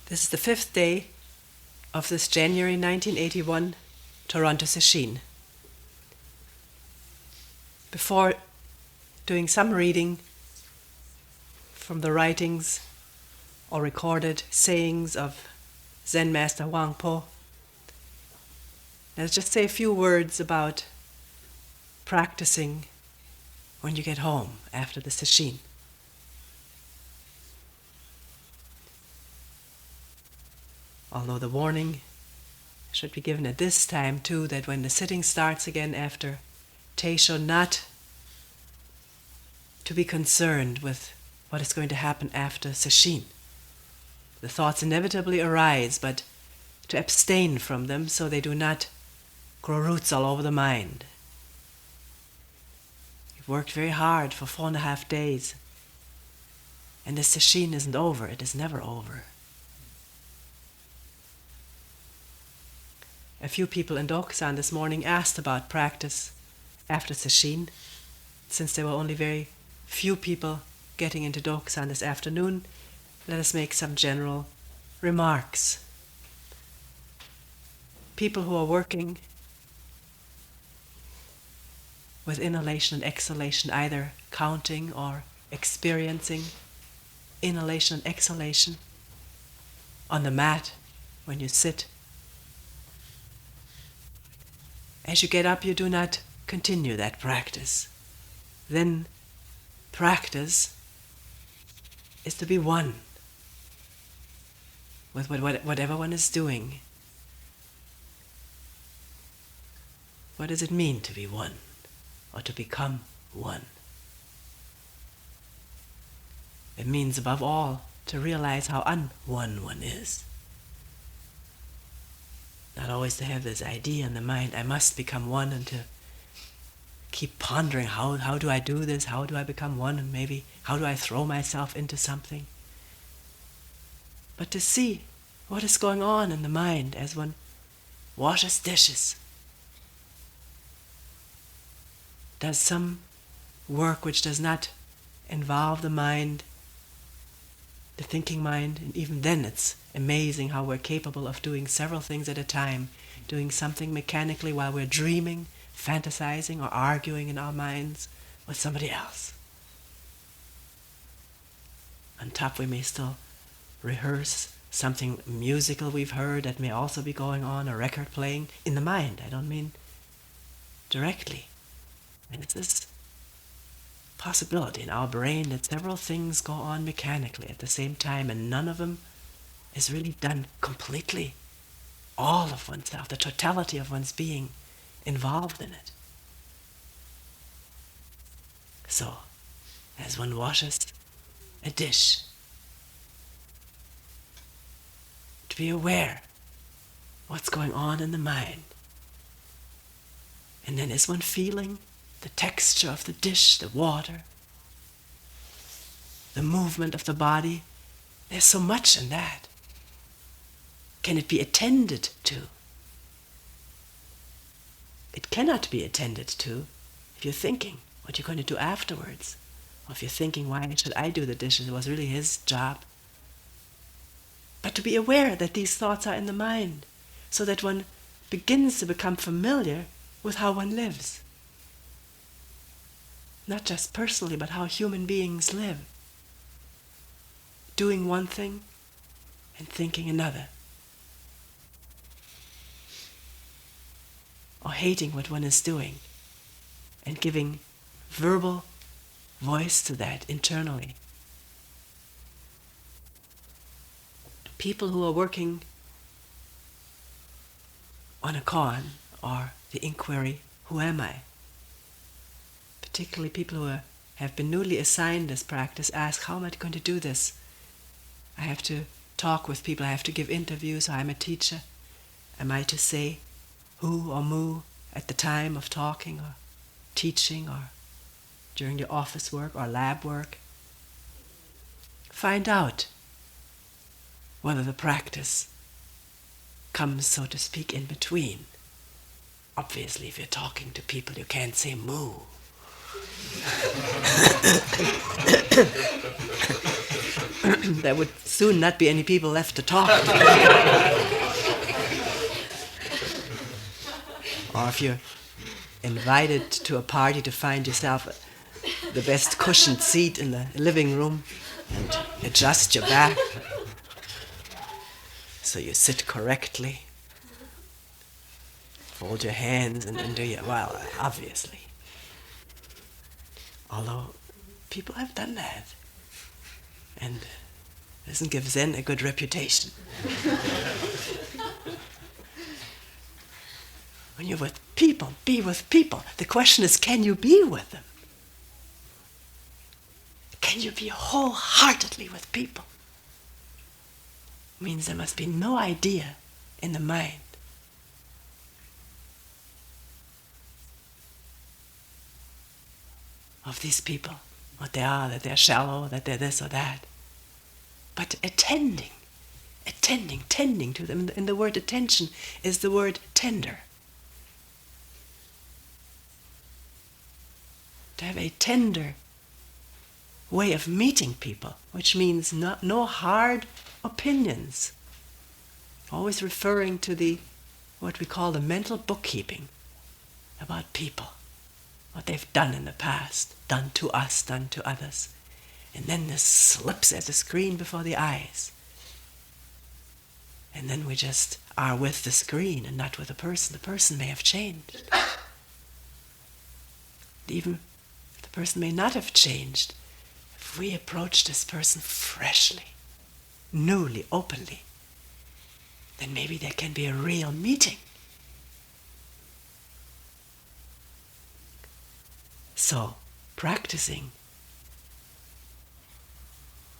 This is the 5th day of this January 1981 Toronto sesshin. Before doing some reading from the writings or recorded sayings of Zen Master Huang Po, let's just say a few words about practicing when you get home after the sesshin. Although the warning should be given at this time too, that when the sitting starts again after Teisho, not to be concerned with what is going to happen after sesshin. The thoughts inevitably arise, but to abstain from them so they do not grow roots all over the mind. You've worked very hard for 4.5 days, and the sesshin isn't over. It is never over. A few people in Dokusan this morning asked about practice after sesshin. Since there were only very few people getting into Dokusan this afternoon, let us make some general remarks. People who are working with inhalation and exhalation, either counting or experiencing inhalation and exhalation on the mat when you sit. As you get up, you do not continue that practice. Then practice is to be one with whatever one is doing. What does it mean to be one, or to become one? It means above all to realize how unone one is. Not always to have this idea in the mind, I must become one, and to keep pondering, how do I do this, how do I become one, and maybe how do I throw myself into something. But to see what is going on in the mind as one washes dishes, does some work which does not involve the mind, the thinking mind, and even then it's amazing how we're capable of doing several things at a time, doing something mechanically while we're dreaming, fantasizing, or arguing in our minds with somebody else. On top, we may still rehearse something musical we've heard that may also be going on, a record playing in the mind. I don't mean directly. And it's this possibility in our brain that several things go on mechanically at the same time, and none of them is really done completely. All of oneself, the totality of one's being involved in it. So, as one washes a dish, to be aware what's going on in the mind. And then is one feeling the texture of the dish, the water, the movement of the body? There's so much in that. Can it be attended to? It cannot be attended to if you're thinking what you're going to do afterwards. Or if you're thinking, why should I do the dishes? It was really his job. But to be aware that these thoughts are in the mind, so that one begins to become familiar with how one lives. Not just personally, but how human beings live. Doing one thing and thinking another. Or hating what one is doing and giving verbal voice to that internally. People who are working on a koan, or the inquiry, who am I? Particularly people who have been newly assigned this practice ask, how am I going to do this? I have to talk with people, I have to give interviews, I'm a teacher. Am I to say who or mu at the time of talking or teaching or during the office work or lab work? Find out whether the practice comes, so to speak, in between. Obviously, if you're talking to people, you can't say mu. there would soon not be any people left to talk to. Or if you're invited to a party to find yourself the best cushioned seat in the living room and adjust your back so you sit correctly, fold your hands and do your, well, obviously. Although people have done that and doesn't give Zen a good reputation. When you're with people, be with people. The question is, can you be with them? Can you be wholeheartedly with people? It means there must be no idea in the mind of these people, what they are, that they're shallow, that they're this or that. But tending to them. And the word attention is the word tender. To have a tender way of meeting people, which means no hard opinions. Always referring to what we call the mental bookkeeping about people, what they've done in the past, done to us, done to others. And then this slips as a screen before the eyes. And then we just are with the screen and not with the person. The person may have changed. Even the person may not have changed. If we approach this person freshly, newly, openly, then maybe there can be a real meeting. So, practicing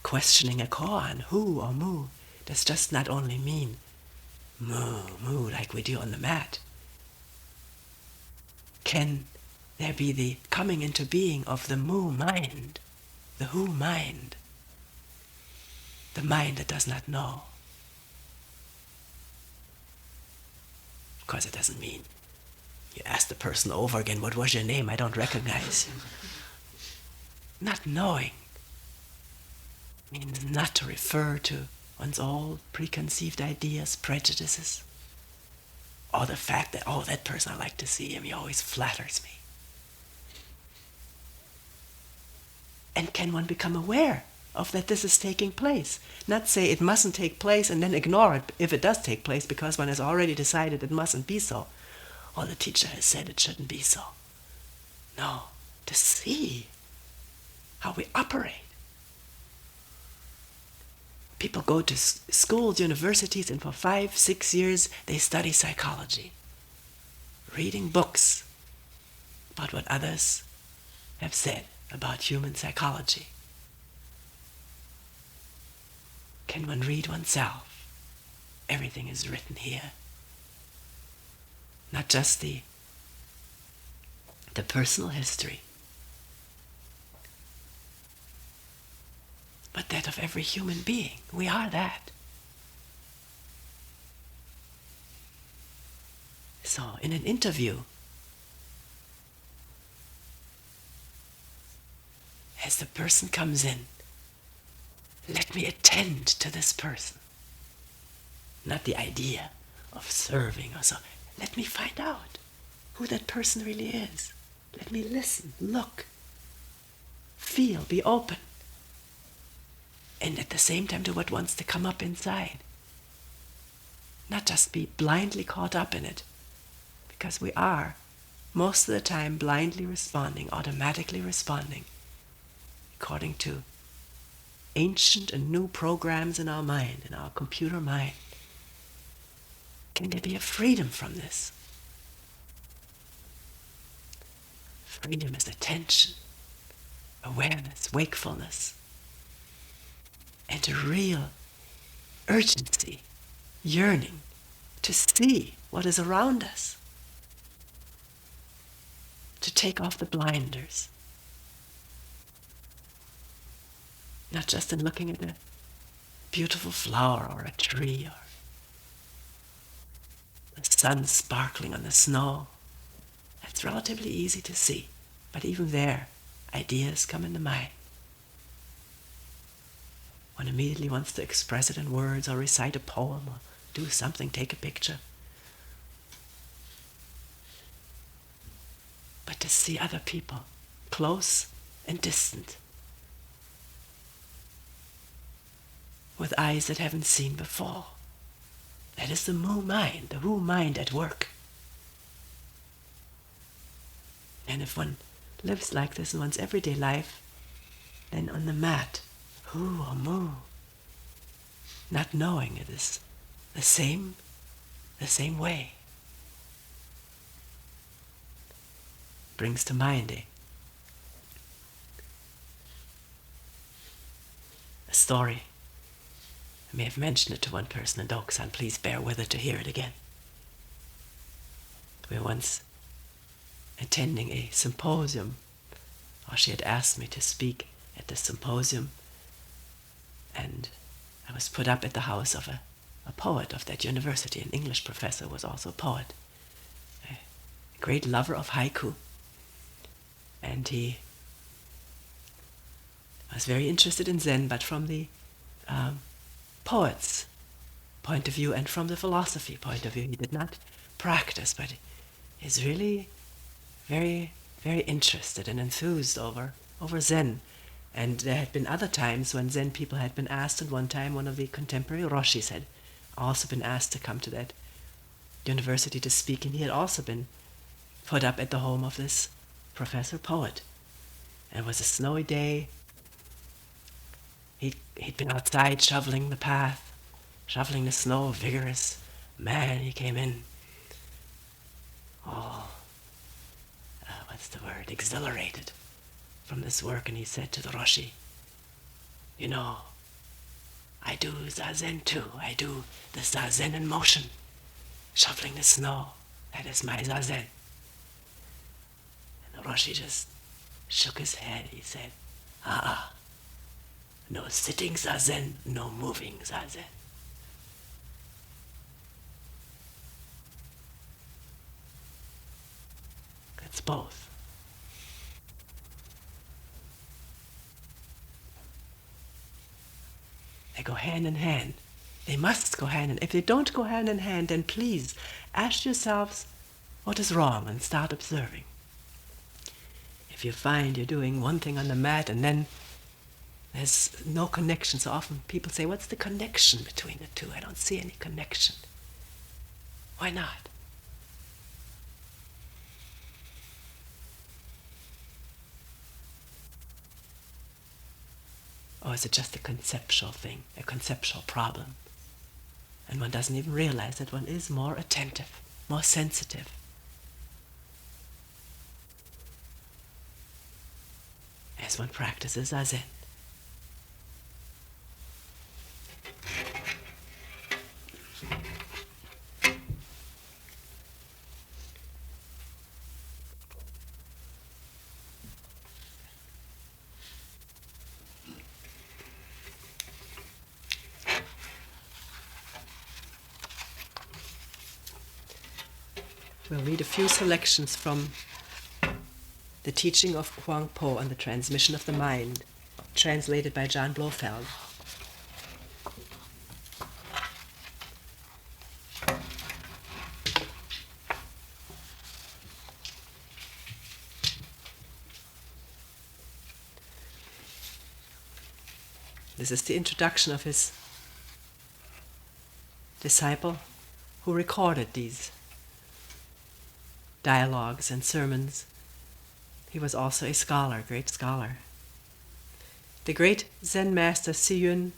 questioning a koan, hu or mu, does just not only mean mu, like we do on the mat. Can there be the coming into being of the mu mind, the hu mind, the mind that does not know? Of course, it doesn't mean you ask the person over again, what was your name? I don't recognize you. Not knowing means not to refer to one's old preconceived ideas, prejudices, or the fact that, oh, that person, I like to see him, he always flatters me. And can one become aware of that this is taking place? Not say it mustn't take place and then ignore it if it does take place because one has already decided it mustn't be so. Or the teacher has said it shouldn't be so. No, to see how we operate. People go to schools, universities, and for 5-6 years they study psychology, reading books about what others have said about human psychology. Can one read oneself? Everything is written here. Not just the personal history, but that of every human being. We are that. So, in an interview, as the person comes in, let me attend to this person. Not the idea of serving or so. Let me find out who that person really is. Let me listen, look, feel, be open. And at the same time do what wants to come up inside. Not just be blindly caught up in it. Because we are, most of the time, blindly responding, automatically responding, according to ancient and new programs in our mind, in our computer mind. Can there be a freedom from this? Freedom is attention, awareness, wakefulness, and a real urgency, yearning to see what is around us, to take off the blinders. Not just in looking at a beautiful flower or a tree or the sun sparkling on the snow. That's relatively easy to see, but even there, ideas come into mind. One immediately wants to express it in words or recite a poem or do something, take a picture. But to see other people, close and distant, with eyes that haven't seen before, that is the Wu mind at work. And if one lives like this in one's everyday life, then on the mat, Hu or Mu, not knowing it is the same way. Brings to mind a story. I may have mentioned it to one person in Doksan, please bear with it to hear it again. We were once attending a symposium, or she had asked me to speak at the symposium, and I was put up at the house of a poet of that university, an English professor, was also a poet, a great lover of haiku, and he was very interested in Zen, but from the poet's point of view and from the philosophy point of view. He did not practice, but is really very, very interested and enthused over Zen. And there had been other times when Zen people had been asked, and one time one of the contemporary Roshis had also been asked to come to that university to speak, and he had also been put up at the home of this professor poet. And it was a snowy day. He'd been outside shoveling the path, shoveling the snow, vigorous man. He came in, exhilarated from this work, and he said to the Roshi, "You know, I do Zazen too. I do the Zazen in motion, shoveling the snow. That is my Zazen." And the Roshi just shook his head. He said, no sitting Zazen, no moving Zazen. It's both. They go hand in hand. They must go hand in hand. If they don't go hand in hand, then please ask yourselves what is wrong and start observing. If you find you're doing one thing on the mat and then there's no connection, so often people say, what's the connection between the two? I don't see any connection. Why not? Or is it just a conceptual thing, a conceptual problem? And one doesn't even realize that one is more attentive, more sensitive. As one practices Zazen. We'll read a few selections from the teaching of Huang Po on the transmission of the mind, translated by John Blofeld. This is the introduction of his disciple who recorded these dialogues and sermons. He was also a scholar, great scholar. The great Zen master Si Yun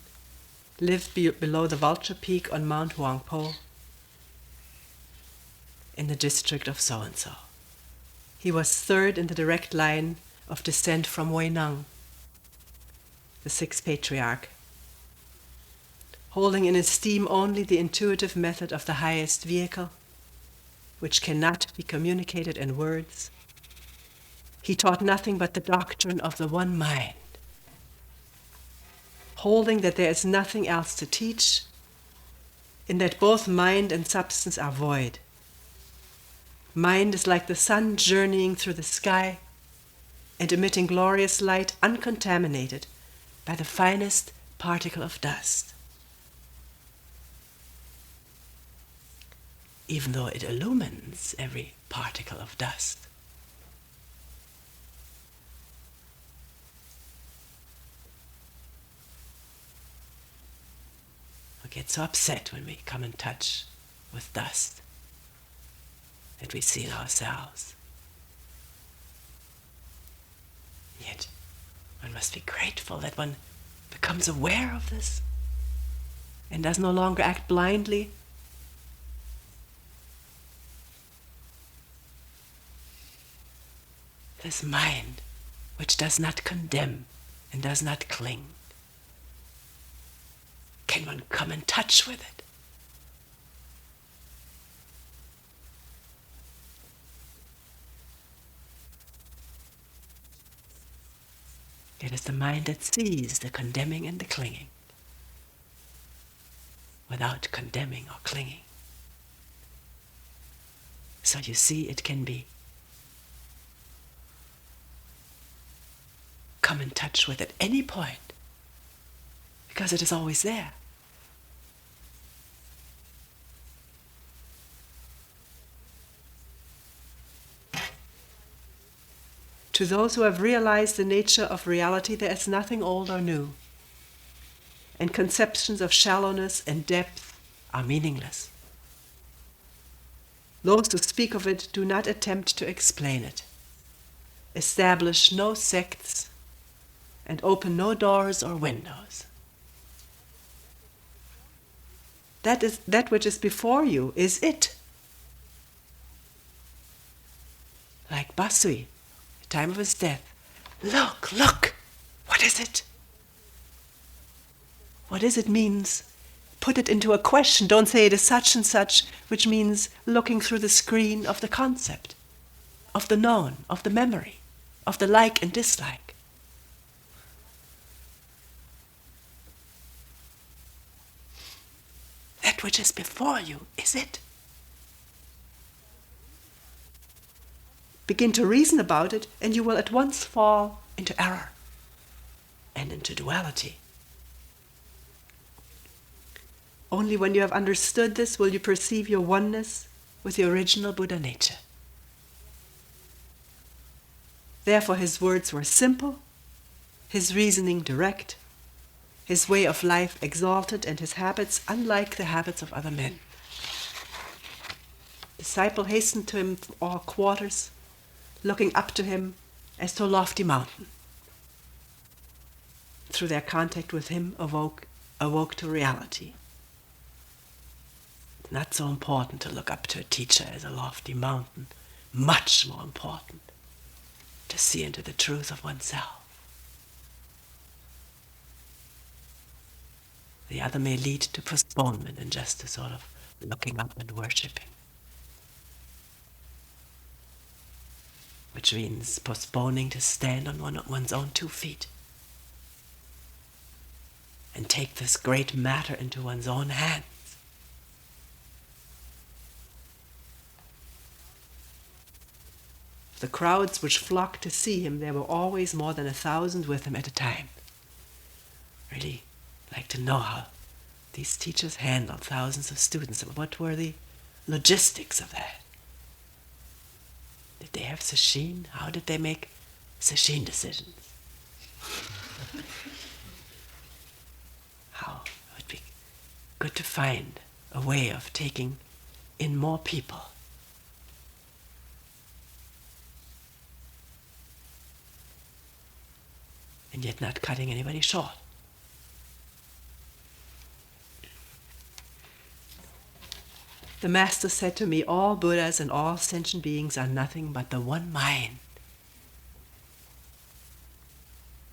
lived below the Vulture Peak on Mount Huang Po in the district of so-and-so. He was third in the direct line of descent from Wei Nang, the sixth patriarch, holding in esteem only the intuitive method of the highest vehicle, which cannot be communicated in words. He taught nothing but the doctrine of the one mind, holding that there is nothing else to teach, in that both mind and substance are void. Mind is like the sun journeying through the sky and emitting glorious light uncontaminated by the finest particle of dust, even though it illumines every particle of dust. We get so upset when we come in touch with dust that we see it ourselves. Yet one must be grateful that one becomes aware of this and does no longer act blindly. This mind which does not condemn and does not cling, can one come in touch with it? It is the mind that sees the condemning and the clinging without condemning or clinging. So you see, it can be come in touch with at any point because it is always there. To those who have realized the nature of reality, there is nothing old or new, and conceptions of shallowness and depth are meaningless. Those who speak of it do not attempt to explain it, establish no sects, and open no doors or windows. That which is before you is it. Like Basui, time of his death. Look, look! What is it? What is it means, put it into a question. Don't say it is such and such, which means looking through the screen of the concept, of the known, of the memory, of the like and dislike. That which is before you is it. Begin to reason about it, and you will at once fall into error and into duality. Only when you have understood this will you perceive your oneness with the original Buddha nature. Therefore his words were simple, his reasoning direct, his way of life exalted, and his habits unlike the habits of other men. The disciple hastened to him from all quarters, looking up to him as to a lofty mountain. Through their contact with him awoke to reality. It's not so important to look up to a teacher as a lofty mountain. Much more important to see into the truth of oneself. The other may lead to postponement and just to sort of looking up and worshipping, which means postponing to stand on one's own 2 feet and take this great matter into one's own hands. The crowds which flocked to see him, there were always more than 1,000 with him at a time. Really like to know how these teachers handled thousands of students. What were the logistics of that? Did they have sesshin? How did they make sesshin decisions? How it would be good to find a way of taking in more people. And yet not cutting anybody short. The Master said to me, all Buddhas and all sentient beings are nothing but the one mind,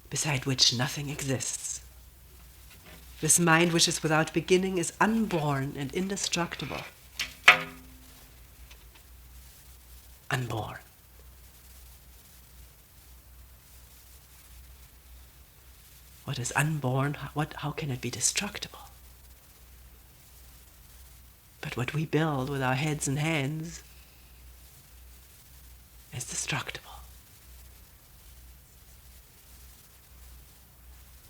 beside which nothing exists. This mind which is without beginning is unborn and indestructible. Unborn. What is unborn? How can it be destructible? But what we build with our heads and hands is destructible.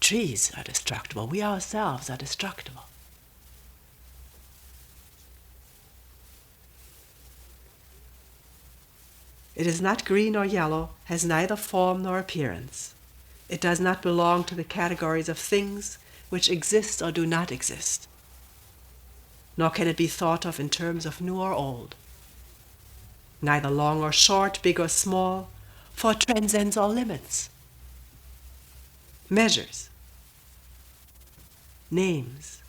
trees are destructible. We ourselves are destructible. It is not green or yellow, has neither form nor appearance. It does not belong to the categories of things which exist or do not exist. Nor can it be thought of in terms of new or old. Neither long or short, big or small, for it transcends all limits. Measures, names,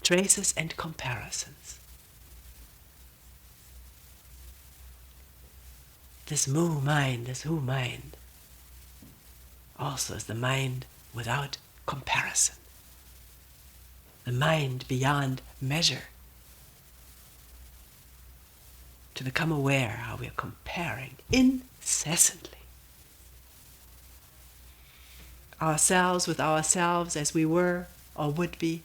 traces, and comparisons. This mu mind, this who mind, also is the mind without comparison. The mind beyond measure. To become aware how we are comparing incessantly ourselves with ourselves as we were or would be,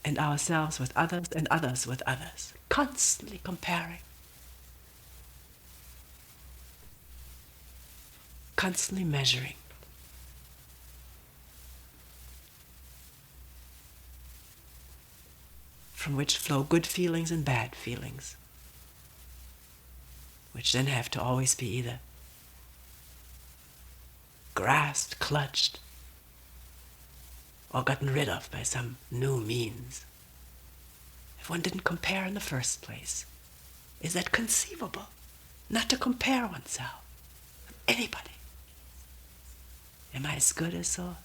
and ourselves with others and others with others, constantly comparing, constantly measuring. From which flow good feelings and bad feelings, which then have to always be either grasped, clutched, or gotten rid of by some new means. If one didn't compare in the first place, is that conceivable? Not to compare oneself with anybody. Am I as good as so?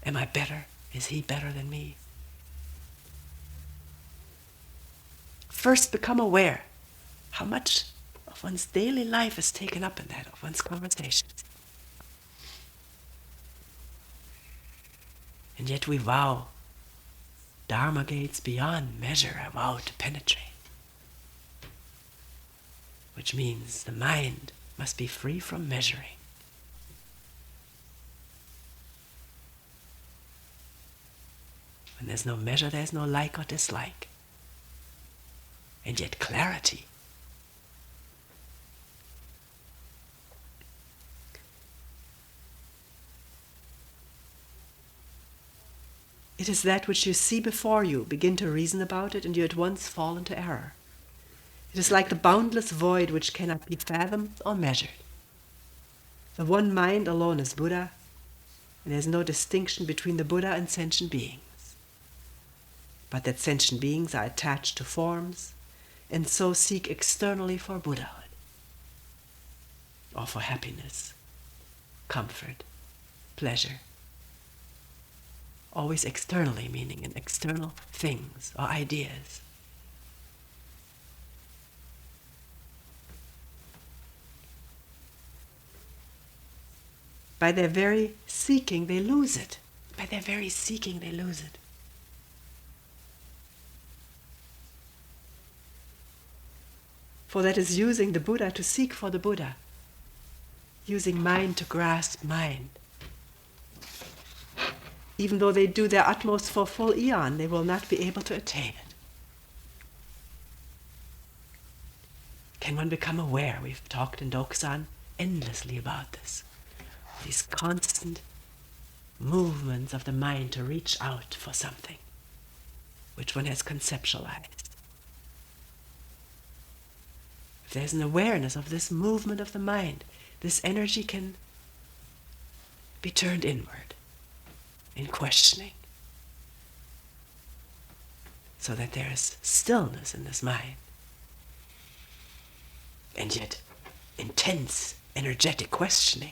Am I better? Is he better than me? First become aware how much of one's daily life is taken up in that, of one's conversations. And yet we vow, Dharma gates beyond measure I vow to penetrate. Which means the mind must be free from measuring. When there's no measure, there's no like or dislike. And yet clarity. It is that which you see before you, begin to reason about it, and you at once fall into error. It is like the boundless void which cannot be fathomed or measured. The one mind alone is Buddha, and there is no distinction between the Buddha and sentient beings. But that sentient beings are attached to forms, and so seek externally for Buddhahood, or for happiness, comfort, pleasure. Always externally, meaning in external things or ideas. By their very seeking, they lose it. By their very seeking, they lose it. For that is using the Buddha to seek for the Buddha, using mind to grasp mind. Even though they do their utmost for full eon, they will not be able to attain it. Can one become aware? We've talked in Dokusan endlessly about this. These constant movements of the mind to reach out for something which one has conceptualized. If there's an awareness of this movement of the mind, this energy can be turned inward in questioning, so that there is stillness in this mind, and yet intense, energetic questioning,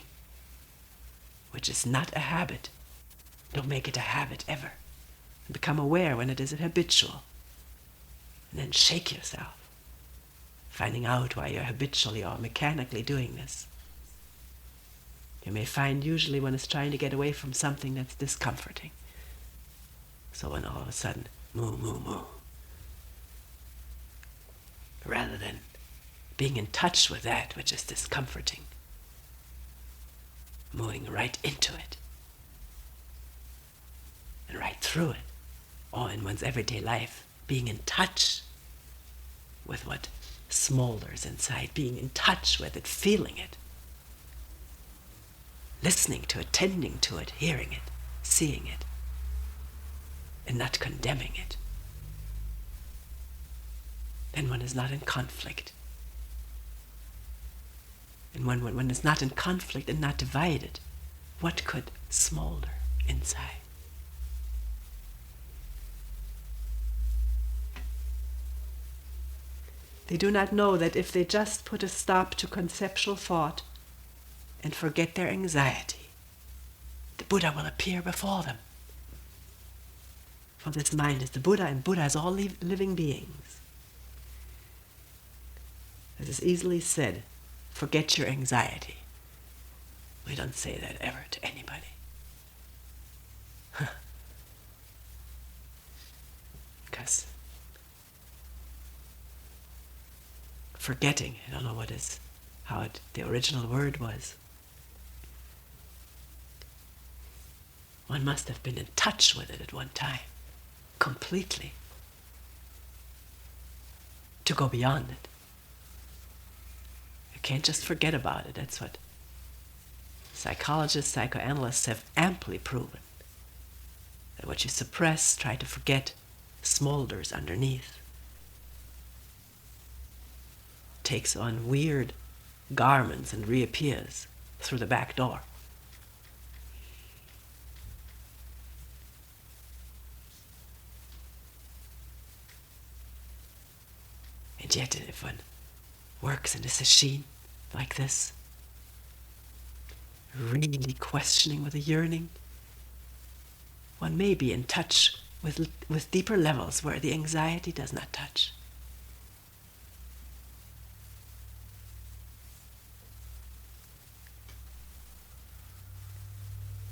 which is not a habit. Don't make it a habit ever. And become aware when it is habitual, and then shake yourself, finding out why you're habitually or mechanically doing this. You may find usually one is trying to get away from something that's discomforting. So when all of a sudden, moo, moo, moo, rather than being in touch with that which is discomforting, moving right into it, and right through it, or in one's everyday life, being in touch with what smolders inside, being in touch with it, feeling it, listening to it, tending to it, hearing it, seeing it, and not condemning it, then one is not in conflict. And when one is not in conflict and not divided, what could smolder inside? They do not know that if they just put a stop to conceptual thought and forget their anxiety, the Buddha will appear before them. For this mind is the Buddha, and Buddha is all living beings. It is easily said, forget your anxiety. We don't say that ever to anybody. Because forgetting, I don't know the original word was. One must have been in touch with it at one time, completely, to go beyond it. You can't just forget about it. That's what psychologists, psychoanalysts have amply proven. That what you suppress, try to forget, smolders underneath. Takes on weird garments and reappears through the back door. And yet, if one works in a sesshin like this, really questioning with a yearning, one may be in touch with deeper levels where the anxiety does not touch.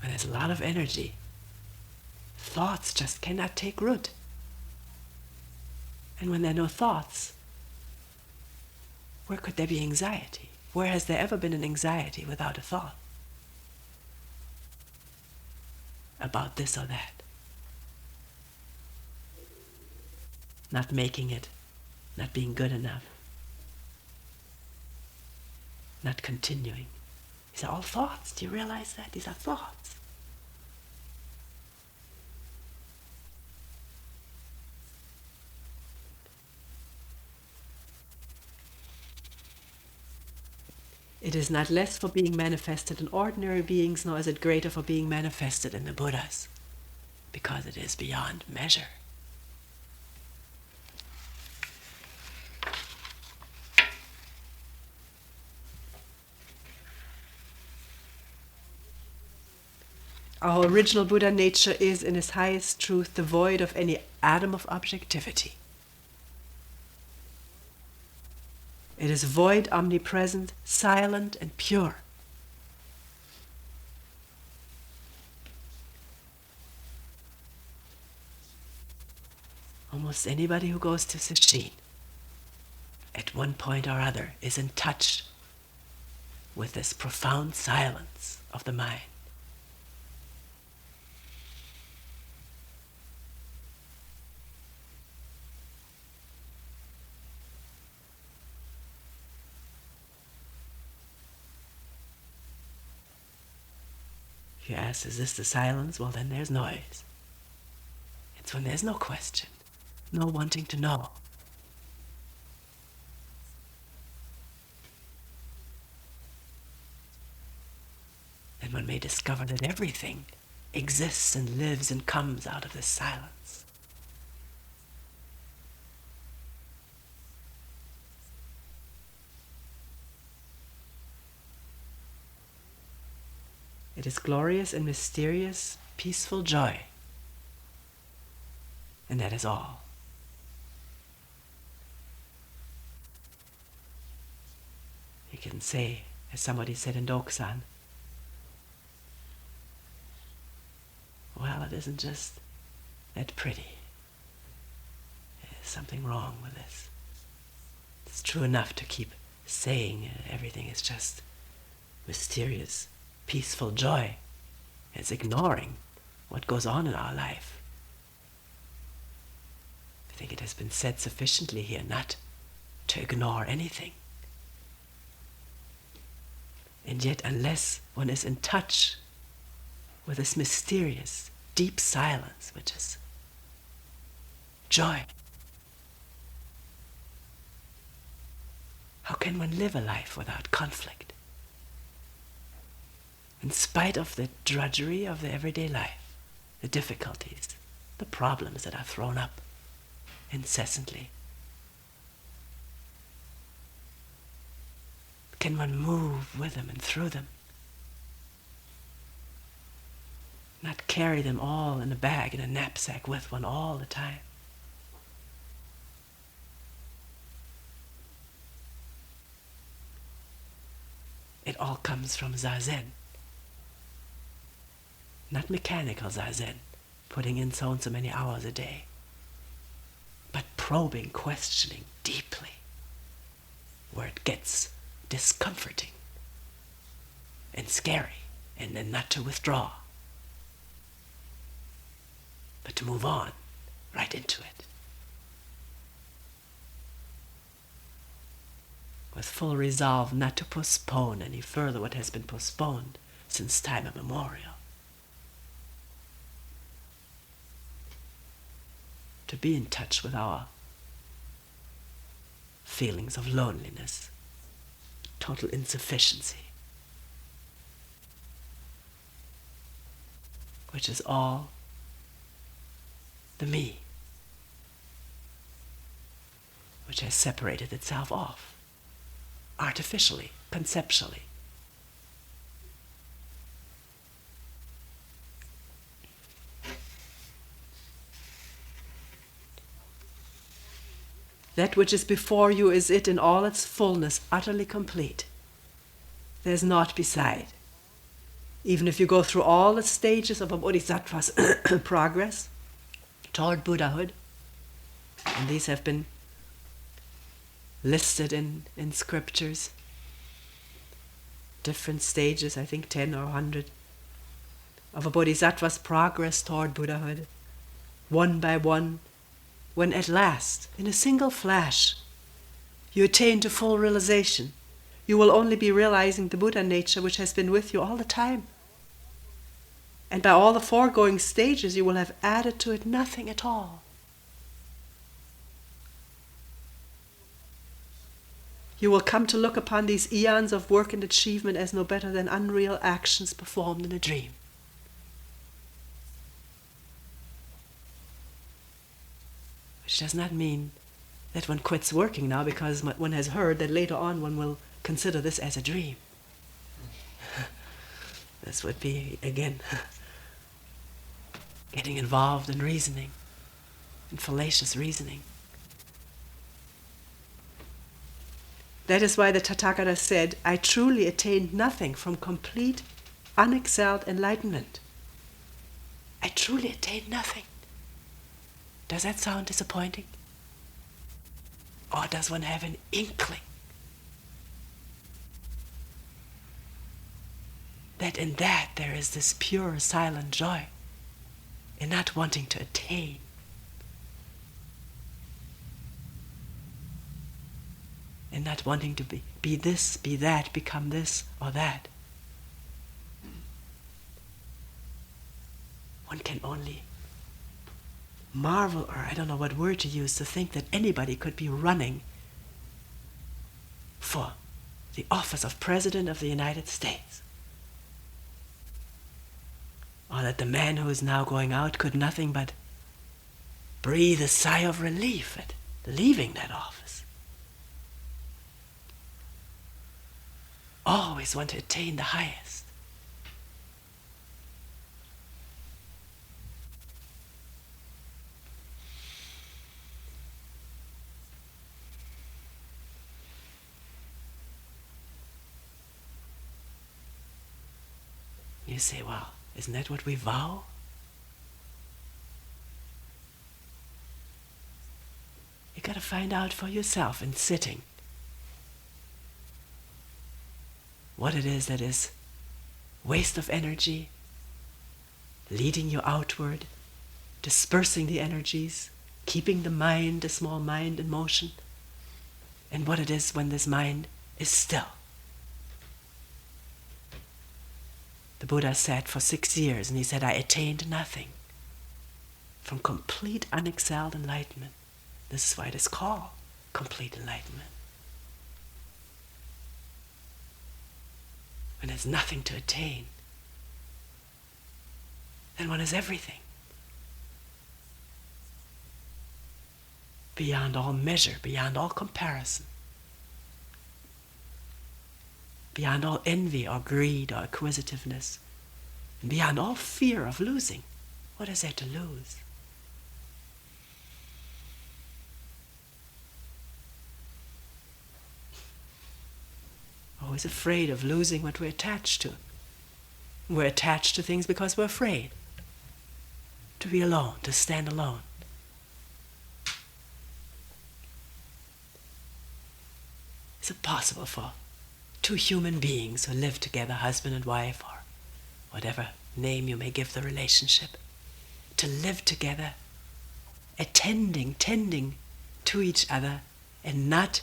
When there's a lot of energy, thoughts just cannot take root. And when there are no thoughts, where could there be anxiety? Where has there ever been an anxiety without a thought? About this or that. Not making it, not being good enough, not continuing. These are all thoughts. Do you realize that? These are thoughts. It is not less for being manifested in ordinary beings, nor is it greater for being manifested in the Buddhas, because it is beyond measure. Our original Buddha nature is, in its highest truth, devoid of any atom of objectivity. It is void, omnipresent, silent, and pure. Almost anybody who goes to sesshin, at one point or other, is in touch with this profound silence of the mind. If you ask, is this the silence? Well, then there's noise. It's when there's no question, no wanting to know. Then one may discover that everything exists and lives and comes out of this silence. It is glorious and mysterious, peaceful joy. And that is all. You can say, as somebody said in Doksan, well, it isn't just that pretty. There's something wrong with this. It's true enough to keep saying everything is just mysterious, peaceful joy. It's ignoring what goes on in our life. I think it has been said sufficiently here not to ignore anything. And yet, unless one is in touch with this mysterious, deep silence, which is joy, how can one live a life without conflict? In spite of the drudgery of the everyday life, the difficulties, the problems that are thrown up incessantly, can one move with them and through them? Not carry them all in a bag, in a knapsack with one all the time. It all comes from Zazen. Not mechanical Zazen, putting in so and so many hours a day, but probing, questioning deeply, where it gets discomforting and scary, and then not to withdraw, but to move on right into it. With full resolve not to postpone any further what has been postponed since time immemorial. To be in touch with our feelings of loneliness, total insufficiency, which is all the me, which has separated itself off, artificially, conceptually. That which is before you is it in all its fullness, utterly complete. There's naught beside. Even if you go through all the stages of a bodhisattva's progress toward Buddhahood, and these have been listed in scriptures, different stages, I think 10 or 100, of a bodhisattva's progress toward Buddhahood, one by one, when at last, in a single flash, you attain to full realization, you will only be realizing the Buddha nature which has been with you all the time. And by all the foregoing stages, you will have added to it nothing at all. You will come to look upon these eons of work and achievement as no better than unreal actions performed in a dream. Which does not mean that one quits working now because one has heard that later on one will consider this as a dream. This would be, again, getting involved in reasoning, in fallacious reasoning. That is why the Tathagata said, I truly attained nothing from complete, unexcelled enlightenment. I truly attained nothing. Does that sound disappointing? Or does one have an inkling that in that there is this pure, silent joy in not wanting to attain? In not wanting to be this, be that, become this or that. One can only marvel, or I don't know what word to use, to think that anybody could be running for the office of President of the United States. Or that the man who is now going out could nothing but breathe a sigh of relief at leaving that office. Always want to attain the highest. You say, well, isn't that what we vow? You got to find out for yourself in sitting what it is that is waste of energy, leading you outward, dispersing the energies, keeping the small mind in motion, and what it is when this mind is still. The Buddha sat for 6 years and he said, I attained nothing from complete unexcelled enlightenment. This is why it is called complete enlightenment. When there's nothing to attain, then one is everything. Beyond all measure, beyond all comparison, beyond all envy or greed or acquisitiveness, and beyond all fear of losing. What is there to lose? Always afraid of losing what we're attached to. We're attached to things because we're afraid to be alone, to stand alone. Is it possible for two human beings who live together, husband and wife, or whatever name you may give the relationship, to live together, tending to each other, and not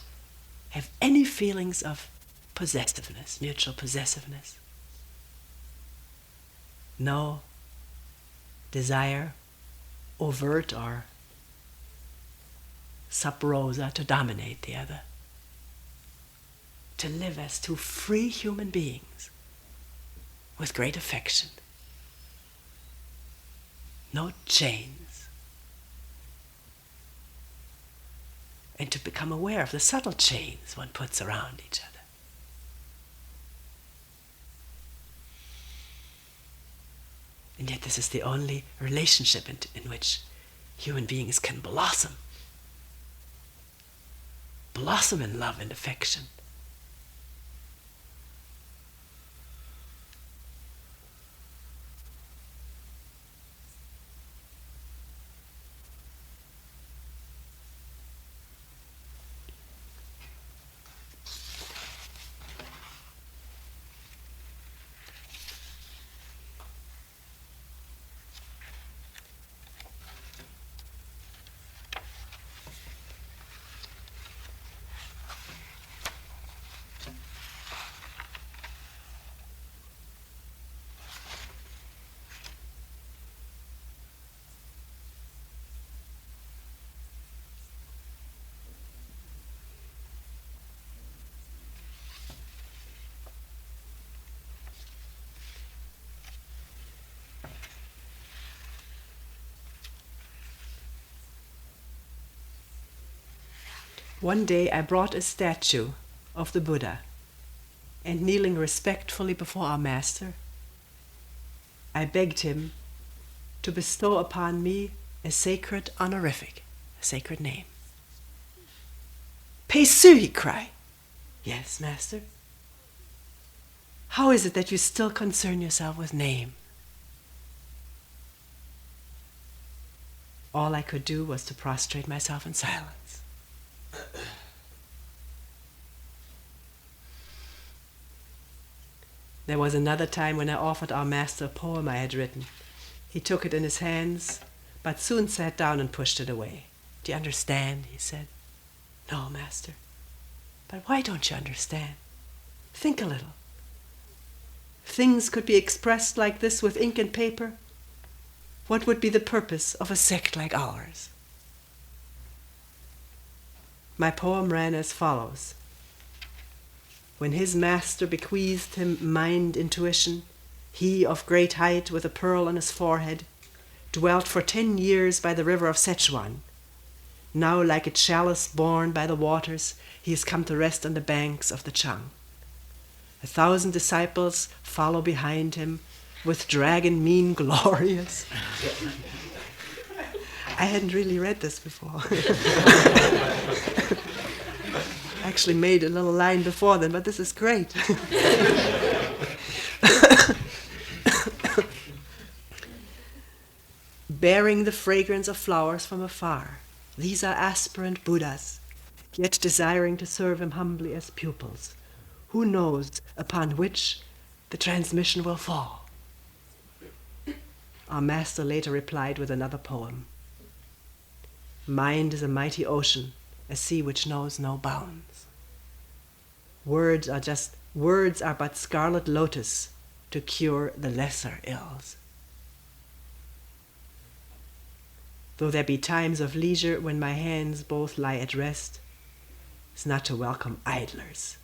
have any feelings of possessiveness, mutual possessiveness? No desire, overt or sub rosa, to dominate the other. To live as two free human beings with great affection. No chains. And to become aware of the subtle chains one puts around each other. And yet this is the only relationship in which human beings can blossom. Blossom in love and affection. One day I brought a statue of the Buddha, and kneeling respectfully before our master, I begged him to bestow upon me a sacred honorific, a sacred name. Peisu, he cried. Yes, master. How is it that you still concern yourself with name? All I could do was to prostrate myself in silence. There was another time when I offered our master a poem I had written. He took it in his hands, but soon sat down and pushed it away. Do you understand? He said. No, master. But why don't you understand? Think a little. Things could be expressed like this with ink and paper. What would be the purpose of a sect like ours? My poem ran as follows. When his master bequeathed him mind intuition, he of great height with a pearl on his forehead, dwelt for 10 years by the river of Sichuan. Now like a chalice borne by the waters, he has come to rest on the banks of the Chang. 1,000 disciples follow behind him, with dragon mien glorious. I hadn't really read this before. Actually made a little line before then, but this is great. Bearing the fragrance of flowers from afar, these are aspirant Buddhas, yet desiring to serve him humbly as pupils. Who knows upon which the transmission will fall? Our master later replied with another poem. Mind is a mighty ocean, a sea which knows no bounds. Words are but scarlet lotus to cure the lesser ills. Though there be times of leisure when my hands both lie at rest, it's not to welcome idlers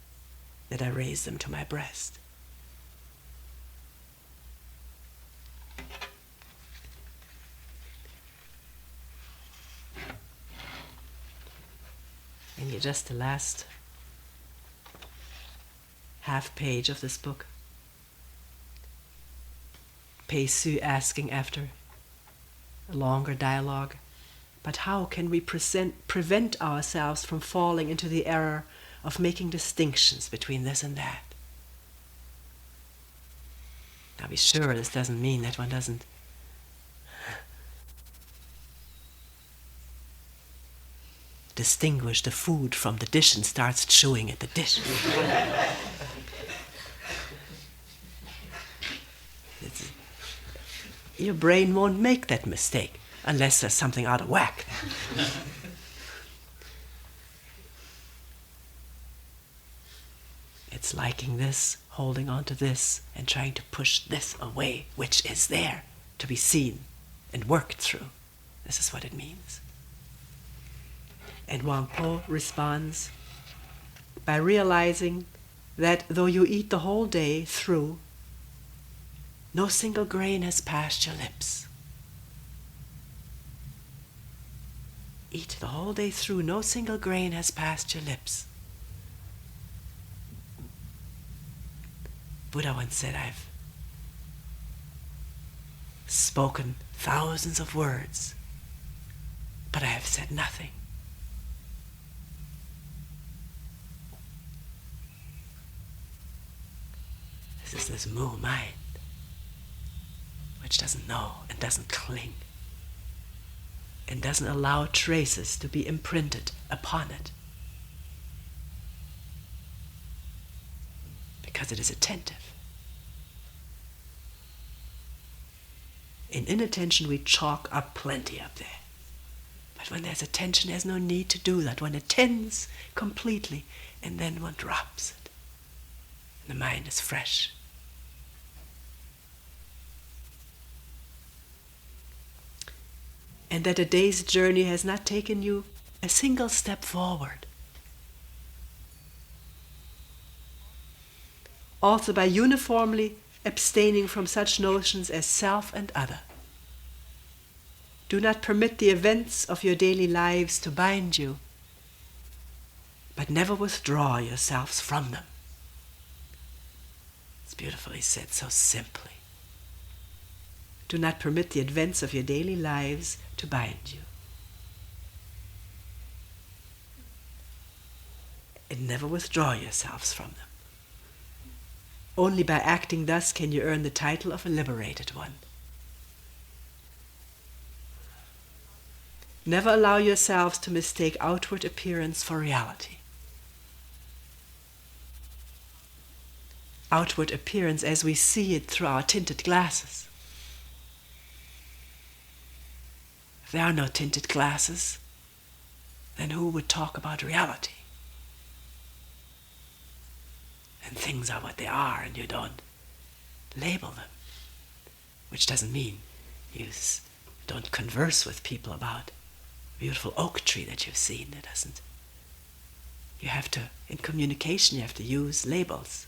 that I raise them to my breast. And just the last half page of this book. Pei Su asking after a longer dialogue. But how can we prevent ourselves from falling into the error of making distinctions between this and that? Now be sure this doesn't mean that one doesn't distinguish the food from the dish and starts chewing at the dish. Your brain won't make that mistake unless there's something out of whack. It's liking this, holding on to this, and trying to push this away, which is there to be seen and worked through. This is what it means. And Huang Po responds by realizing that though you eat the whole day through, no single grain has passed your lips. Eat the whole day through, no single grain has passed your lips. Buddha once said, I've spoken thousands of words, but I have said nothing. This is this Mu mind, which doesn't know and doesn't cling and doesn't allow traces to be imprinted upon it, because it is attentive. In inattention we chalk up plenty up there. But when there's attention, there's no need to do that. One attends completely and then one drops it. And the mind is fresh. And that a day's journey has not taken you a single step forward. Also by uniformly abstaining from such notions as self and other. Do not permit the events of your daily lives to bind you, but never withdraw yourselves from them. It's beautifully said, so simply. Do not permit the events of your daily lives to bind you. And never withdraw yourselves from them. Only by acting thus can you earn the title of a liberated one. Never allow yourselves to mistake outward appearance for reality. Outward appearance as we see it through our tinted glasses. If there are no tinted glasses, then who would talk about reality? And things are what they are, and you don't label them. Which doesn't mean you don't converse with people about a beautiful oak tree that you've seen. It doesn't. You have to, in communication, you have to use labels.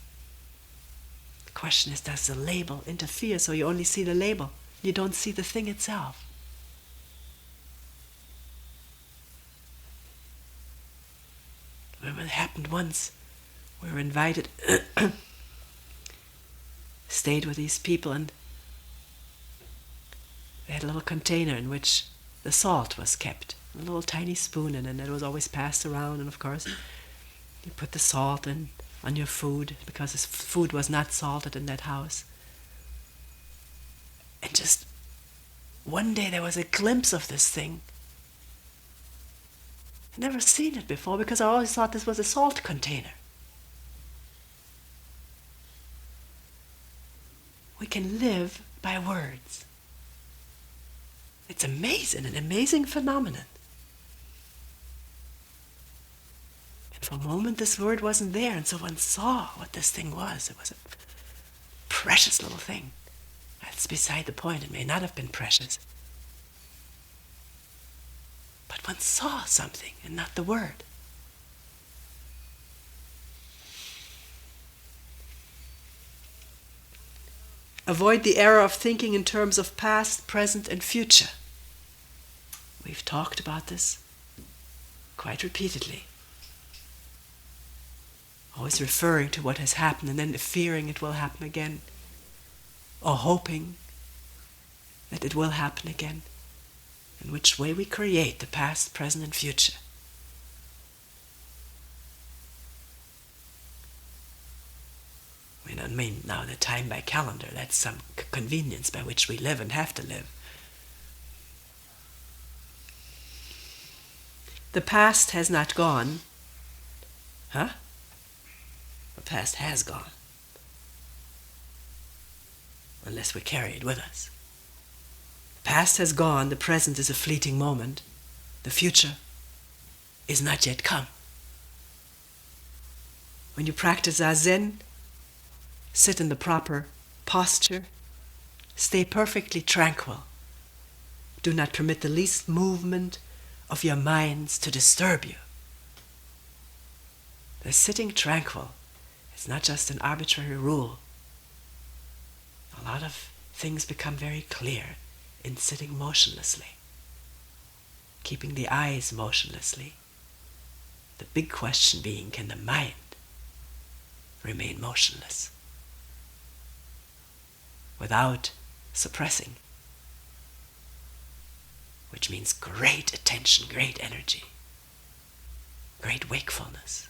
The question is, does the label interfere so you only see the label? You don't see the thing itself. Remember, it happened once. We were invited, stayed with these people, and they had a little container in which the salt was kept, a little tiny spoon, and it was always passed around. And of course, you put the salt in on your food because this food was not salted in that house. And just one day there was a glimpse of this thing. I'd never seen it before because I always thought this was a salt container. We can live by words. It's amazing, an amazing phenomenon. And for a moment this word wasn't there, and so one saw what this thing was. It was a precious little thing. That's beside the point. It may not have been precious. But one saw something and not the word. Avoid the error of thinking in terms of past, present, and future. We've talked about this quite repeatedly. Always referring to what has happened and then fearing it will happen again, or hoping that it will happen again, in which way we create the past, present, and future. We don't mean now the time by calendar, that's some convenience by which we live and have to live. The past has not gone. The past has gone. Unless we carry it with us. The past has gone, the present is a fleeting moment. The future is not yet come. When you practice Zazen, sit in the proper posture, stay perfectly tranquil. Do not permit the least movement of your minds to disturb you. The sitting tranquil is not just an arbitrary rule. A lot of things become very clear in sitting motionlessly, keeping the eyes motionlessly. The big question being, can the mind remain motionless without suppressing? Which means great attention, great energy, great wakefulness.